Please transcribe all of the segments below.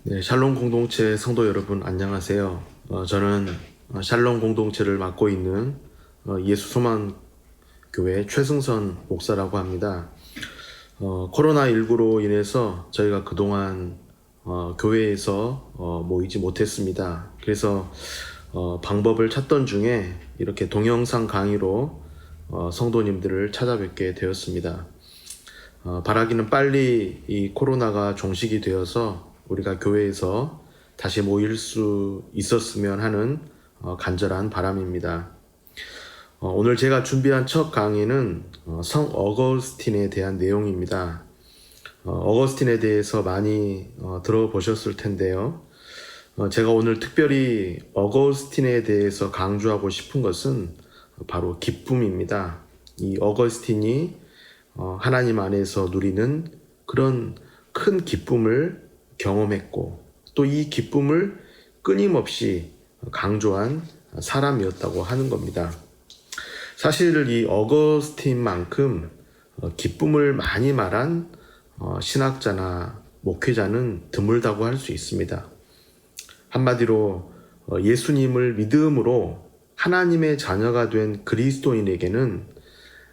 네, 샬롬 공동체 성도 여러분 안녕하세요. 저는 샬롬 공동체를 맡고 있는 예수 소망 교회 최승선 목사라고 합니다. 코로나19로 인해서 저희가 그동안 교회에서 모이지 못했습니다. 그래서 방법을 찾던 중에 이렇게 동영상 강의로 성도님들을 찾아뵙게 되었습니다. 바라기는 빨리 이 코로나가 종식이 되어서 우리가 교회에서 다시 모일 수 있었으면 하는 간절한 바람입니다. 오늘 제가 준비한 첫 강의는 성 어거스틴에 대한 내용입니다. 어거스틴에 대해서 많이 들어보셨을 텐데요. 제가 오늘 특별히 어거스틴에 대해서 강조하고 싶은 것은 바로 기쁨입니다. 이 어거스틴이 하나님 안에서 누리는 그런 큰 기쁨을 경험했고 또 이 기쁨을 끊임없이 강조한 사람이었다고 하는 겁니다. 사실 이 어거스틴만큼 기쁨을 많이 말한 신학자나 목회자는 드물다고 할 수 있습니다. 한마디로 예수님을 믿음으로 하나님의 자녀가 된 그리스도인에게는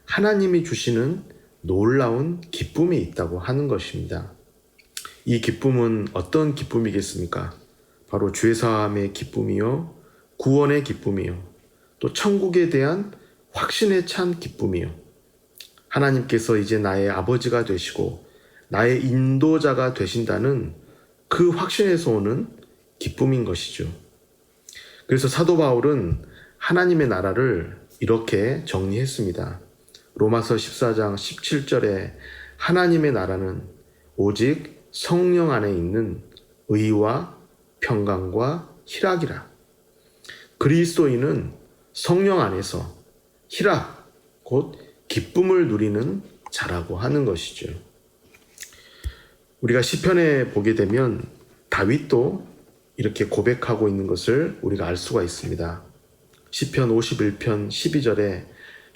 하나님이 주시는 놀라운 기쁨이 있다고 하는 것입니다. 이 기쁨은 어떤 기쁨이겠습니까? 바로 죄사함의 기쁨이요, 구원의 기쁨이요, 또 천국에 대한 확신에 찬 기쁨이요. 하나님께서 이제 나의 아버지가 되시고 나의 인도자가 되신다는 그 확신에서 오는 기쁨인 것이죠. 그래서 사도 바울은 하나님의 나라를 이렇게 정리했습니다. 로마서 14장 17절에 하나님의 나라는 오직 성령 안에 있는 의와 평강과 희락이라. 그리스도인은 성령 안에서 희락, 곧 기쁨을 누리는 자라고 하는 것이죠. 우리가 시편에 보게 되면 다윗도 이렇게 고백하고 있는 것을 우리가 알 수가 있습니다. 시편 51편 12절에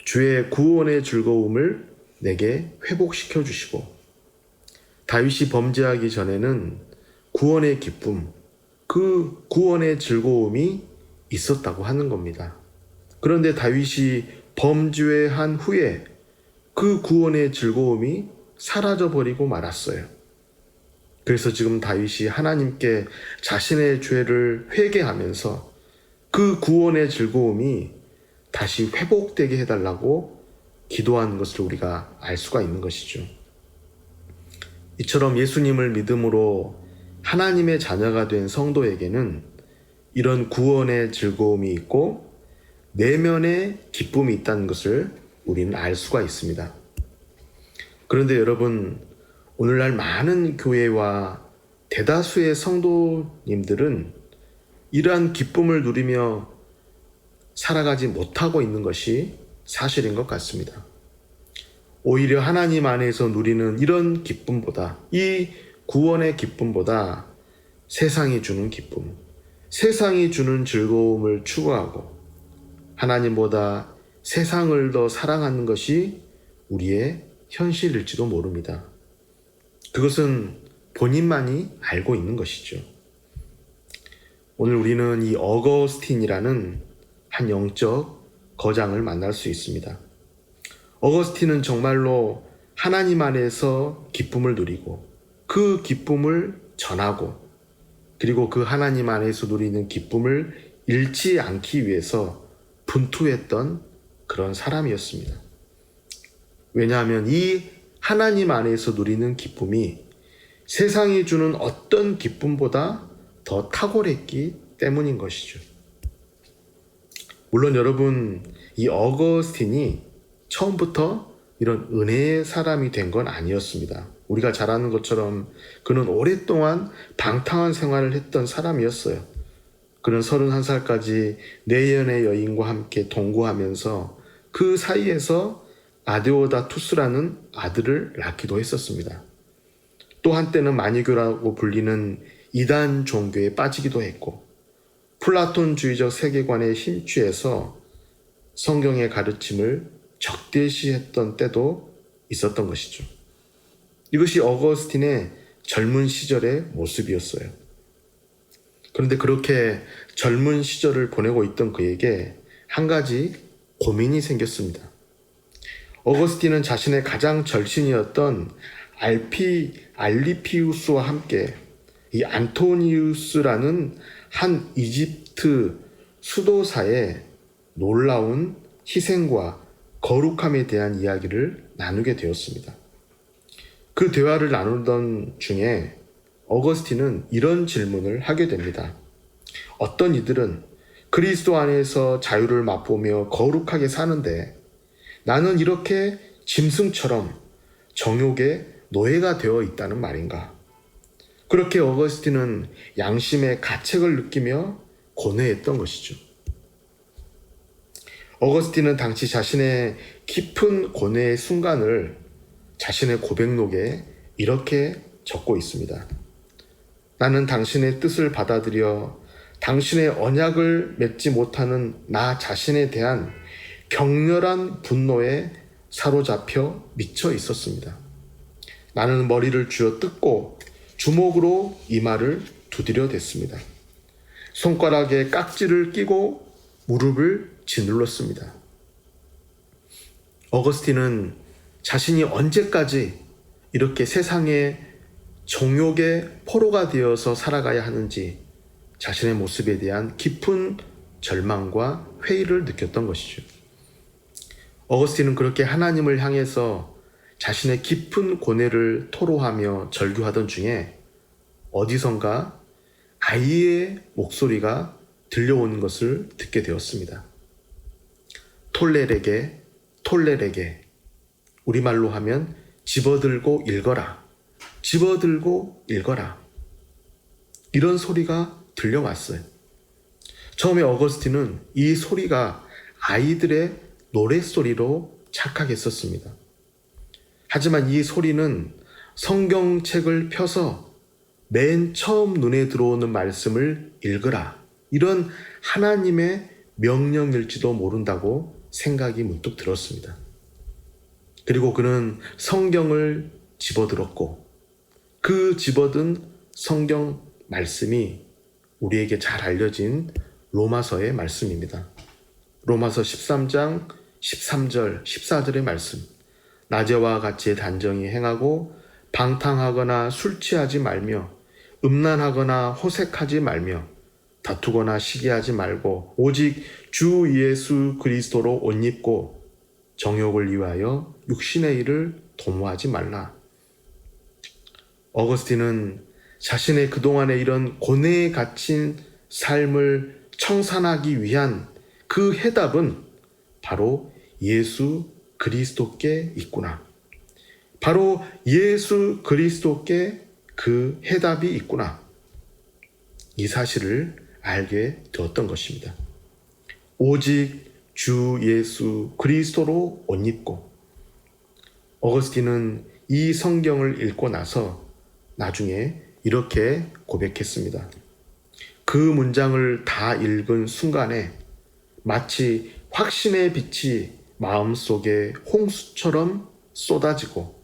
주의 구원의 즐거움을 내게 회복시켜 주시고, 다윗이 범죄하기 전에는 구원의 기쁨, 그 구원의 즐거움이 있었다고 하는 겁니다. 그런데 다윗이 범죄한 후에 그 구원의 즐거움이 사라져버리고 말았어요. 그래서 지금 다윗이 하나님께 자신의 죄를 회개하면서 그 구원의 즐거움이 다시 회복되게 해달라고 기도하는 것을 우리가 알 수가 있는 것이죠. 이처럼 예수님을 믿음으로 하나님의 자녀가 된 성도에게는 이런 구원의 즐거움이 있고 내면의 기쁨이 있다는 것을 우리는 알 수가 있습니다. 그런데 여러분, 오늘날 많은 교회와 대다수의 성도님들은 이러한 기쁨을 누리며 살아가지 못하고 있는 것이 사실인 것 같습니다. 오히려 하나님 안에서 누리는 이런 기쁨보다, 이 구원의 기쁨보다 세상이 주는 기쁨, 세상이 주는 즐거움을 추구하고 하나님보다 세상을 더 사랑하는 것이 우리의 현실일지도 모릅니다. 그것은 본인만이 알고 있는 것이죠. 오늘 우리는 이 어거스틴이라는 한 영적 거장을 만날 수 있습니다. 어거스틴은 정말로 하나님 안에서 기쁨을 누리고 그 기쁨을 전하고 그리고 그 하나님 안에서 누리는 기쁨을 잃지 않기 위해서 분투했던 그런 사람이었습니다. 왜냐하면 이 하나님 안에서 누리는 기쁨이 세상이 주는 어떤 기쁨보다 더 탁월했기 때문인 것이죠. 물론 여러분, 이 어거스틴이 처음부터 이런 은혜의 사람이 된 건 아니었습니다. 우리가 잘 아는 것처럼 그는 오랫동안 방탕한 생활을 했던 사람이었어요. 그는 31살까지 내연의 여인과 함께 동거하면서 그 사이에서 아데오다투스라는 아들을 낳기도 했었습니다. 또 한때는 마니교라고 불리는 이단 종교에 빠지기도 했고, 플라톤주의적 세계관에 심취해서 성경의 가르침을 적대시했던 때도 있었던 것이죠. 이것이 어거스틴의 젊은 시절의 모습이었어요. 그런데 그렇게 젊은 시절을 보내고 있던 그에게 한 가지 고민이 생겼습니다. 어거스틴은 자신의 가장 절친이었던 알리피우스와 함께 이 안토니우스라는 한 이집트 수도사의 놀라운 희생과 거룩함에 대한 이야기를 나누게 되었습니다. 그 대화를 나누던 중에 어거스틴은 이런 질문을 하게 됩니다. 어떤 이들은 그리스도 안에서 자유를 맛보며 거룩하게 사는데 나는 이렇게 짐승처럼 정욕의 노예가 되어 있다는 말인가? 그렇게 어거스틴은 양심의 가책을 느끼며 고뇌했던 것이죠. 어거스틴은 당시 자신의 깊은 고뇌의 순간을 자신의 고백록에 이렇게 적고 있습니다. 나는 당신의 뜻을 받아들여 당신의 언약을 맺지 못하는 나 자신에 대한 격렬한 분노에 사로잡혀 미쳐 있었습니다. 나는 머리를 쥐어뜯고 주먹으로 이마를 두드려 댔습니다. 손가락에 깍지를 끼고 무릎을 짓눌렀습니다. 어거스틴은 자신이 언제까지 이렇게 세상의 정욕의 포로가 되어서 살아가야 하는지 자신의 모습에 대한 깊은 절망과 회의를 느꼈던 것이죠. 어거스틴은 그렇게 하나님을 향해서 자신의 깊은 고뇌를 토로하며 절규하던 중에 어디선가 아이의 목소리가 들려오는 것을 듣게 되었습니다. 톨레레게, 톨레레게. 우리말로 하면 집어들고 읽어라. 집어들고 읽어라. 이런 소리가 들려왔어요. 처음에 어거스틴은 이 소리가 아이들의 노랫소리로 착각했었습니다. 하지만 이 소리는 성경책을 펴서 맨 처음 눈에 들어오는 말씀을 읽으라. 이런 하나님의 명령일지도 모른다고 생각이 문득 들었습니다. 그리고 그는 성경을 집어들었고 그 집어든 성경 말씀이 우리에게 잘 알려진 로마서의 말씀입니다. 로마서 13장 13절 14절의 말씀. 낮에와 같이 단정히 행하고 방탕하거나 술 취하지 말며 음란하거나 호색하지 말며 다투거나 시기하지 말고 오직 주 예수 그리스도로 옷 입고 정욕을 위하여 육신의 일을 도모하지 말라. 어거스틴은 자신의 그동안의 이런 고뇌에 갇힌 삶을 청산하기 위한 그 해답은 바로 예수 그리스도께 있구나. 바로 예수 그리스도께 그 해답이 있구나. 이 사실을 알게 되었던 것입니다. 오직 주 예수 그리스도로 옷 입고. 어거스틴은 이 성경을 읽고 나서 나중에 이렇게 고백했습니다. 그 문장을 다 읽은 순간에 마치 확신의 빛이 마음속에 홍수처럼 쏟아지고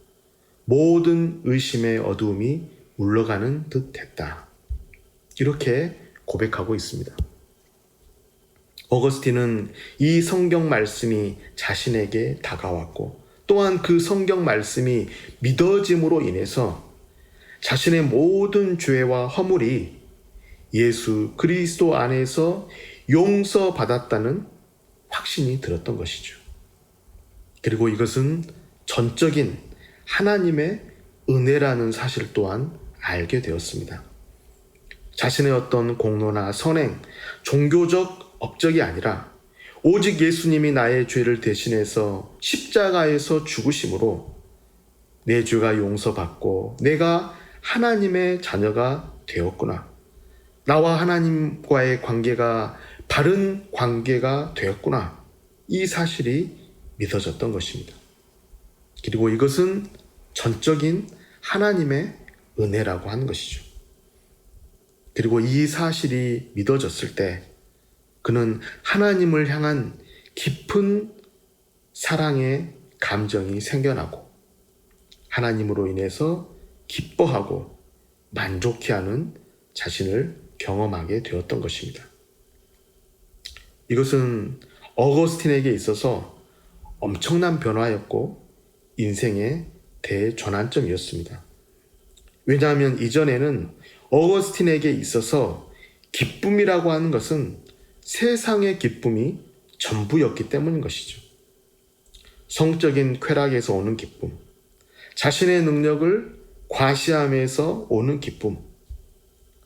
모든 의심의 어두움이 물러가는 듯 했다. 이렇게 고백하고 있습니다. 어거스틴은 이 성경 말씀이 자신에게 다가왔고 또한 그 성경 말씀이 믿어짐으로 인해서 자신의 모든 죄와 허물이 예수 그리스도 안에서 용서받았다는 확신이 들었던 것이죠. 그리고 이것은 전적인 하나님의 은혜라는 사실 또한 알게 되었습니다. 자신의 어떤 공로나 선행, 종교적 업적이 아니라 오직 예수님이 나의 죄를 대신해서 십자가에서 죽으심으로 내 죄가 용서받고 내가 하나님의 자녀가 되었구나. 나와 하나님과의 관계가 바른 관계가 되었구나. 이 사실이 믿어졌던 것입니다. 그리고 이것은 전적인 하나님의 은혜라고 하는 것이죠. 그리고 이 사실이 믿어졌을 때 그는 하나님을 향한 깊은 사랑의 감정이 생겨나고 하나님으로 인해서 기뻐하고 만족해하는 자신을 경험하게 되었던 것입니다. 이것은 어거스틴에게 있어서 엄청난 변화였고 인생의 대전환점이었습니다. 왜냐하면 이전에는 어거스틴에게 있어서 기쁨이라고 하는 것은 세상의 기쁨이 전부였기 때문인 것이죠. 성적인 쾌락에서 오는 기쁨, 자신의 능력을 과시함에서 오는 기쁨,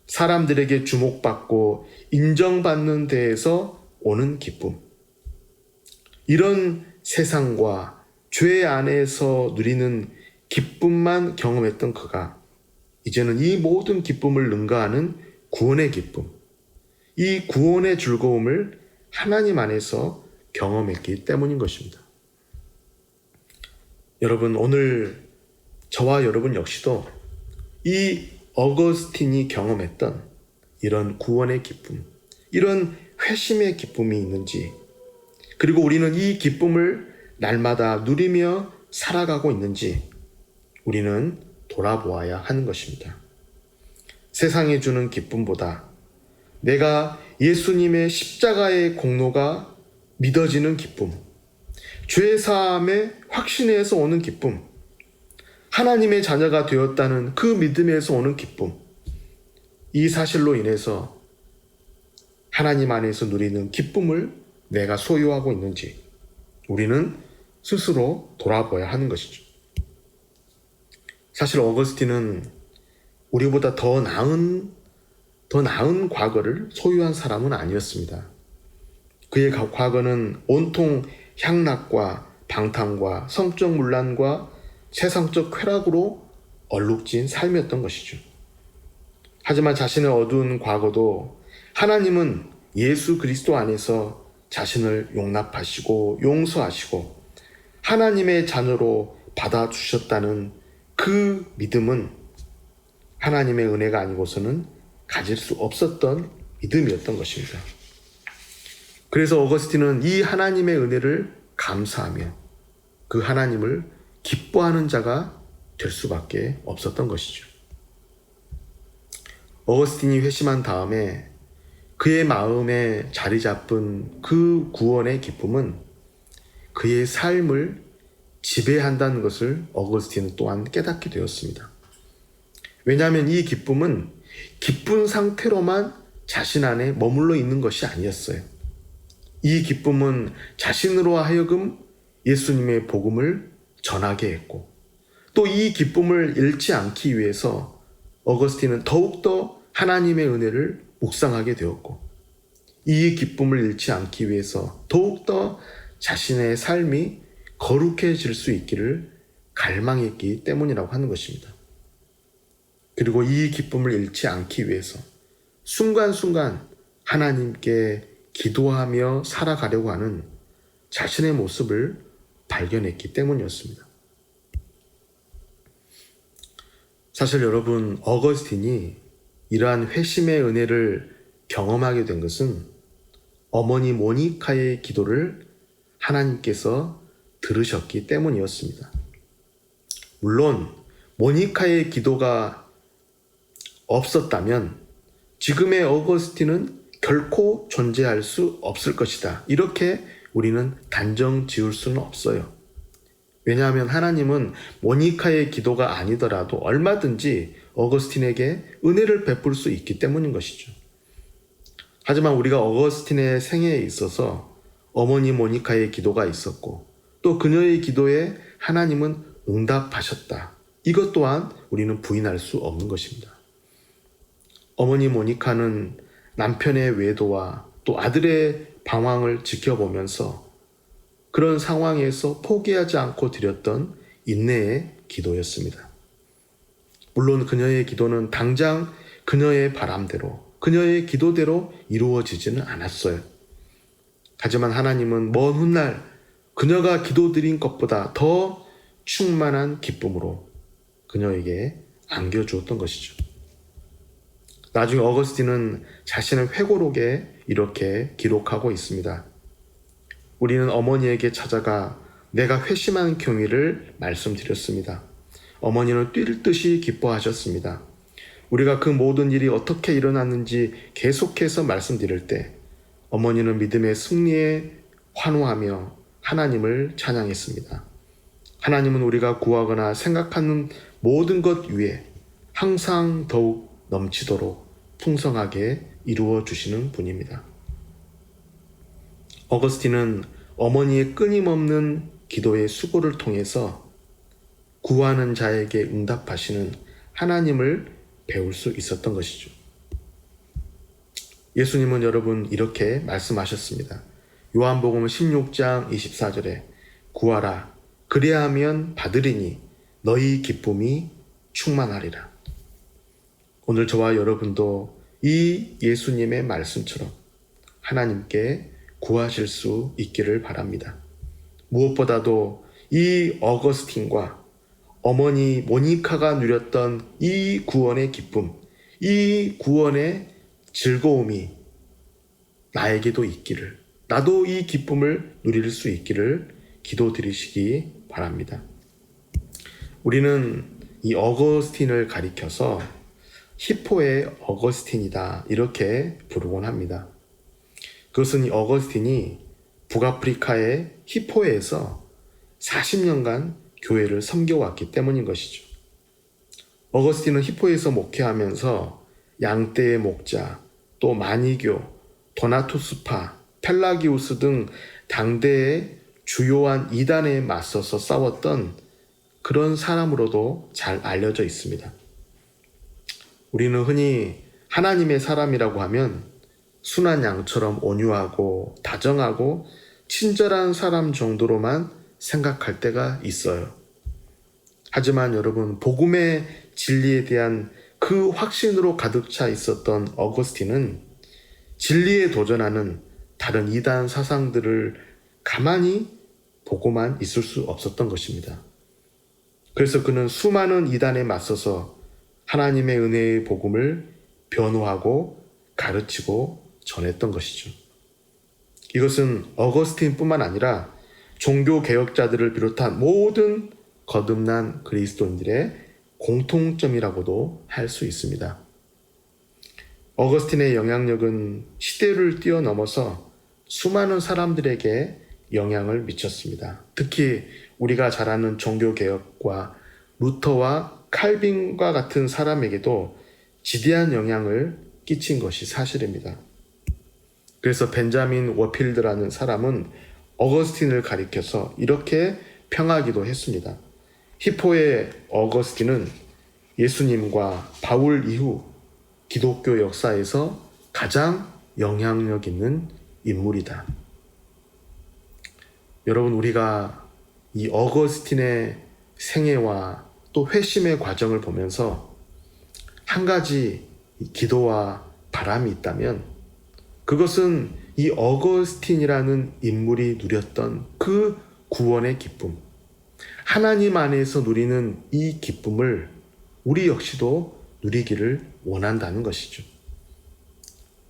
사람들에게 주목받고 인정받는 데에서 오는 기쁨, 이런 세상과 죄 안에서 누리는 기쁨만 경험했던 그가 이제는 이 모든 기쁨을 능가하는 구원의 기쁨, 이 구원의 즐거움을 하나님 안에서 경험했기 때문인 것입니다. 여러분, 오늘 저와 여러분 역시도 이 어거스틴이 경험했던 이런 구원의 기쁨, 이런 회심의 기쁨이 있는지, 그리고 우리는 이 기쁨을 날마다 누리며 살아가고 있는지 우리는 돌아보아야 하는 것입니다. 세상이 주는 기쁨보다 내가 예수님의 십자가의 공로가 믿어지는 기쁨, 죄사함의 확신에서 오는 기쁨, 하나님의 자녀가 되었다는 그 믿음에서 오는 기쁨, 이 사실로 인해서 하나님 안에서 누리는 기쁨을 내가 소유하고 있는지 우리는 스스로 돌아봐야 하는 것이죠. 사실 어거스틴은 우리보다 더 나은 과거를 소유한 사람은 아니었습니다. 그의 과거는 온통 향락과 방탕과 성적 문란과 세상적 쾌락으로 얼룩진 삶이었던 것이죠. 하지만 자신의 어두운 과거도 하나님은 예수 그리스도 안에서 자신을 용납하시고 용서하시고 하나님의 자녀로 받아주셨다는 그 믿음은 하나님의 은혜가 아니고서는 가질 수 없었던 믿음이었던 것입니다. 그래서 어거스틴은 이 하나님의 은혜를 감사하며 그 하나님을 기뻐하는 자가 될 수밖에 없었던 것이죠. 어거스틴이 회심한 다음에 그의 마음에 자리 잡은 그 구원의 기쁨은 그의 삶을 지배한다는 것을 어거스틴은 또한 깨닫게 되었습니다. 왜냐하면 이 기쁨은 기쁜 상태로만 자신 안에 머물러 있는 것이 아니었어요. 이 기쁨은 자신으로 하여금 예수님의 복음을 전하게 했고 또 이 기쁨을 잃지 않기 위해서 어거스틴은 더욱더 하나님의 은혜를 묵상하게 되었고 이 기쁨을 잃지 않기 위해서 더욱더 자신의 삶이 거룩해질 수 있기를 갈망했기 때문이라고 하는 것입니다. 그리고 이 기쁨을 잃지 않기 위해서 순간순간 하나님께 기도하며 살아가려고 하는 자신의 모습을 발견했기 때문이었습니다. 사실 여러분, 어거스틴이 이러한 회심의 은혜를 경험하게 된 것은 어머니 모니카의 기도를 하나님께서 들으셨기 때문이었습니다. 물론 모니카의 기도가 없었다면 지금의 어거스틴은 결코 존재할 수 없을 것이다. 이렇게 우리는 단정 지을 수는 없어요. 왜냐하면 하나님은 모니카의 기도가 아니더라도 얼마든지 어거스틴에게 은혜를 베풀 수 있기 때문인 것이죠. 하지만 우리가 어거스틴의 생애에 있어서 어머니 모니카의 기도가 있었고 또 그녀의 기도에 하나님은 응답하셨다. 이것 또한 우리는 부인할 수 없는 것입니다. 어머니 모니카는 남편의 외도와 또 아들의 방황을 지켜보면서 그런 상황에서 포기하지 않고 드렸던 인내의 기도였습니다. 물론 그녀의 기도는 당장 그녀의 바람대로, 그녀의 기도대로 이루어지지는 않았어요. 하지만 하나님은 먼 훗날 그녀가 기도드린 것보다 더 충만한 기쁨으로 그녀에게 안겨주었던 것이죠. 나중에 어거스틴은 자신의 회고록에 이렇게 기록하고 있습니다. 우리는 어머니에게 찾아가 내가 회심한 경위를 말씀드렸습니다. 어머니는 뛸 듯이 기뻐하셨습니다. 우리가 그 모든 일이 어떻게 일어났는지 계속해서 말씀드릴 때 어머니는 믿음의 승리에 환호하며 하나님을 찬양했습니다. 하나님은 우리가 구하거나 생각하는 모든 것 위에 항상 더욱 넘치도록 풍성하게 이루어 주시는 분입니다. 어거스틴은 어머니의 끊임없는 기도의 수고를 통해서 구하는 자에게 응답하시는 하나님을 배울 수 있었던 것이죠. 예수님은 여러분 이렇게 말씀하셨습니다. 요한복음 16장 24절에 구하라 그리하면 받으리니 너희 기쁨이 충만하리라. 오늘 저와 여러분도 이 예수님의 말씀처럼 하나님께 구하실 수 있기를 바랍니다. 무엇보다도 이 어거스틴과 어머니 모니카가 누렸던 이 구원의 기쁨, 이 구원의 즐거움이 나에게도 있기를, 나도 이 기쁨을 누릴 수 있기를 기도드리시기 바랍니다. 우리는 이 어거스틴을 가리켜서 히포의 어거스틴이다 이렇게 부르곤 합니다. 그것은 이 어거스틴이 북아프리카의 히포에서 40년간 교회를 섬겨왔기 때문인 것이죠. 어거스틴은 히포에서 목회하면서 양떼의 목자, 또 마니교, 도나투스파, 펠라기우스 등 당대의 주요한 이단에 맞서서 싸웠던 그런 사람으로도 잘 알려져 있습니다. 우리는 흔히 하나님의 사람이라고 하면 순한 양처럼 온유하고 다정하고 친절한 사람 정도로만 생각할 때가 있어요. 하지만 여러분, 복음의 진리에 대한 그 확신으로 가득 차 있었던 어거스틴은 진리에 도전하는 다른 이단 사상들을 가만히 보고만 있을 수 없었던 것입니다. 그래서 그는 수많은 이단에 맞서서 하나님의 은혜의 복음을 변호하고 가르치고 전했던 것이죠. 이것은 어거스틴뿐만 아니라 종교개혁자들을 비롯한 모든 거듭난 그리스도인들의 공통점이라고도 할 수 있습니다. 어거스틴의 영향력은 시대를 뛰어넘어서 수많은 사람들에게 영향을 미쳤습니다. 특히 우리가 잘 아는 종교개혁과 루터와 칼빈과 같은 사람에게도 지대한 영향을 끼친 것이 사실입니다. 그래서 벤자민 워필드라는 사람은 어거스틴을 가리켜서 이렇게 평하기도 했습니다. 히포의 어거스틴은 예수님과 바울 이후 기독교 역사에서 가장 영향력 있는 인물이다. 여러분, 우리가 이 어거스틴의 생애와 또 회심의 과정을 보면서 한 가지 기도와 바람이 있다면 그것은 이 어거스틴이라는 인물이 누렸던 그 구원의 기쁨, 하나님 안에서 누리는 이 기쁨을 우리 역시도 누리기를 원한다는 것이죠.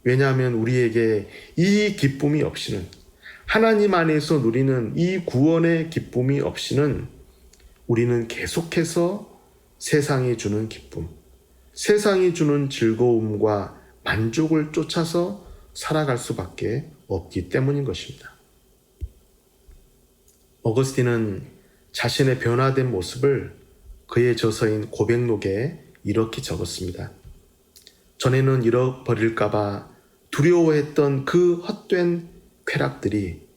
왜냐하면 우리에게 이 기쁨이 없이는, 하나님 안에서 누리는 이 구원의 기쁨이 없이는 우리는 계속해서 세상이 주는 기쁨, 세상이 주는 즐거움과 만족을 쫓아서 살아갈 수밖에 없기 때문인 것입니다. 어거스틴은 자신의 변화된 모습을 그의 저서인 고백록에 이렇게 적었습니다. 전에는 잃어버릴까봐 두려워했던 그 헛된 쾌락들이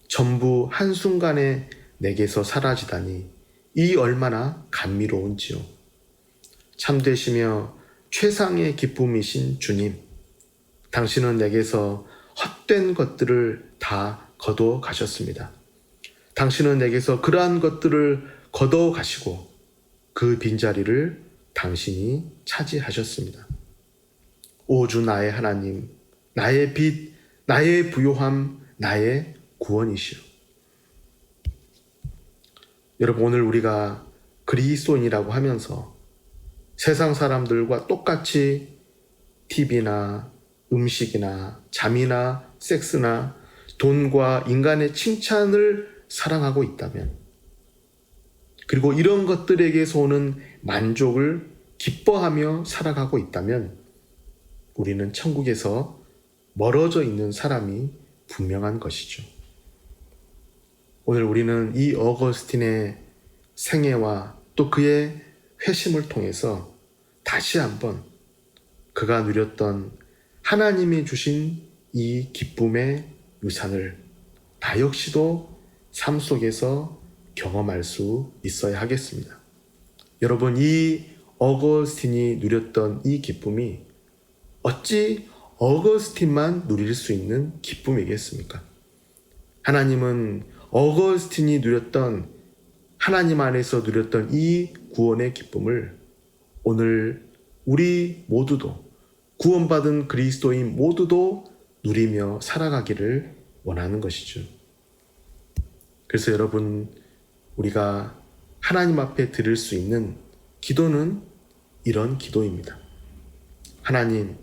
전부 한순간에 내게서 사라지다니 이 얼마나 감미로운지요. 참되시며 최상의 기쁨이신 주님, 당신은 내게서 헛된 것들을 다 거둬 가셨습니다. 당신은 내게서 그러한 것들을 거둬 가시고 그 빈자리를 당신이 차지하셨습니다. 오 주 나의 하나님, 나의 빛, 나의 부요함, 나의 구원이시오. 여러분, 오늘 우리가 그리스도인이라고 하면서 세상 사람들과 똑같이 TV나 음식이나 잠이나 섹스나 돈과 인간의 칭찬을 사랑하고 있다면, 그리고 이런 것들에게서 오는 만족을 기뻐하며 살아가고 있다면 우리는 천국에서 멀어져 있는 사람이 분명한 것이죠. 오늘 우리는 이 어거스틴의 생애와 또 그의 회심을 통해서 다시 한번 그가 누렸던 하나님이 주신 이 기쁨의 유산을 나 역시도 삶 속에서 경험할 수 있어야 하겠습니다. 여러분, 이 어거스틴이 누렸던 이 기쁨이 어찌 어거스틴만 누릴 수 있는 기쁨이겠습니까? 하나님은 어거스틴이 누렸던, 하나님 안에서 누렸던 이 구원의 기쁨을 오늘 우리 모두도, 구원받은 그리스도인 모두도 누리며 살아가기를 원하는 것이죠. 그래서 여러분, 우리가 하나님 앞에 드릴 수 있는 기도는 이런 기도입니다. 하나님,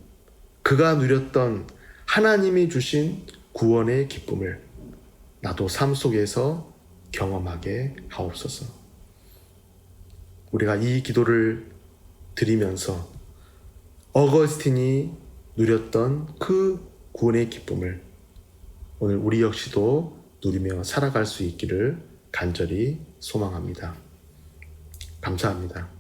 그가 누렸던 하나님이 주신 구원의 기쁨을 나도 삶 속에서 경험하게 하옵소서. 우리가 이 기도를 드리면서 어거스틴이 누렸던 그 구원의 기쁨을 오늘 우리 역시도 누리며 살아갈 수 있기를 간절히 소망합니다. 감사합니다.